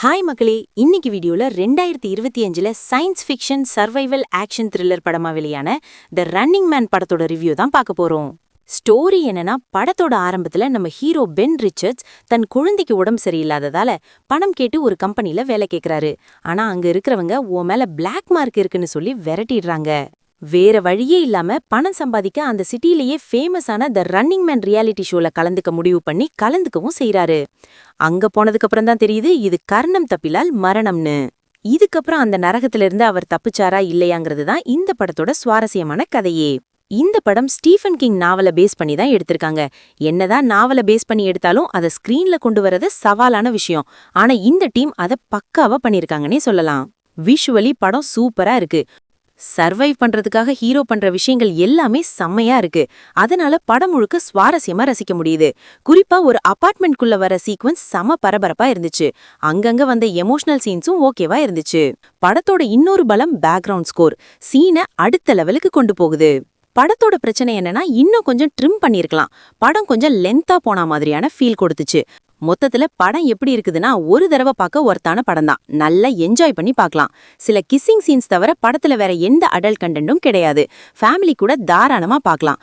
Hi மக்களே, இன்னைக்கு வீடியோல 2025ல science fiction survival action thriller படமா வெளியான த ரன்னிங் மேன் படத்தோட ரிவ்யூ தான் பார்க்க போறோம். ஸ்டோரி என்னன்னா, படத்தோட ஆரம்பத்துல நம்ம ஹீரோ பென் ரிச்சர்ட்ஸ் தன் குழந்தைக்கு உடம்பு சரியில்லாததால பணம் கேட்டு ஒரு கம்பெனில வேலை கேக்குறாரு. ஆனா அங்க இருக்கிறவங்க உன் மேல பிளாக் மார்க் இருக்குன்னு சொல்லி விரட்டிடுறாங்க. வேற வழியே இல்லாம பணம் சம்பாதிக்க அந்த சிட்டிலேயே ஃபேமஸான த ரன்னிங் மேன் ரியாலிட்டி ஷோல கலந்துக்க முடிவு பண்ணி கலந்துக்கவும் செய்றாரு. அங்க போனதுக்கு அப்புறம் தான் தெரியுது இது கர்ணம் தப்பிலால் மரணம்னு. இதுக்கப்புறம் அந்த நரகத்திலிருந்து அவர் தப்பிச்சாரா இல்லையாங்கிறது தான் இந்த படத்தோட சுவாரஸ்யமான கதையே. இந்த படம் ஸ்டீஃபன் கிங் நாவலை பேஸ் பண்ணி தான் எடுத்திருக்காங்க. என்னதான் நாவலை பேஸ் பண்ணி எடுத்தாலும் அதை ஸ்கிரீன்ல கொண்டு வரது சவாலான விஷயம். ஆனா இந்த டீம் அதை பக்காவா பண்ணிருக்காங்கன்னே சொல்லலாம். விஷுவலி படம் சூப்பரா இருக்கு. சர்வைவ் பண்றதுக்காக ஹீரோ பண்ற விஷயங்கள் எல்லாமே செம்மையா இருக்கு. அதனால படம் முழுக்க சுவாரஸ்யமா ரசிக்க முடியுது. குறிப்பா ஒரு அபார்ட்மெண்ட்குள்ள வர சீக்வன்ஸ் செம பரபரப்பா இருந்துச்சு. அங்கங்க வந்த எமோஷனல் சீன்ஸும் ஓகேவா இருந்துச்சு. படத்தோட இன்னொரு பலம் பேக்ரவுண்ட் ஸ்கோர் சீனை அடுத்த லெவலுக்கு கொண்டு போகுது. படத்தோட பிரச்சனை என்னன்னா, இன்னும் கொஞ்சம் ட்ரிம் பண்ணிருக்கலாம். படம் கொஞ்சம் லென்த்தா போன மாதிரியான ஃபீல் கொடுத்துச்சு. மொத்தத்துல படம் எப்படி இருக்குதுன்னா, ஒரு தடவை பார்க்க ஒர்த்தான படம் தான். நல்லா என்ஜாய் பண்ணி பார்க்கலாம். சில கிஸ்ஸிங் சீன்ஸ் தவிர படத்துல வேற எந்த அடல்ட் கண்டென்ட்டும் கிடையாது. ஃபேமிலி கூட தாராளமா பார்க்கலாம்.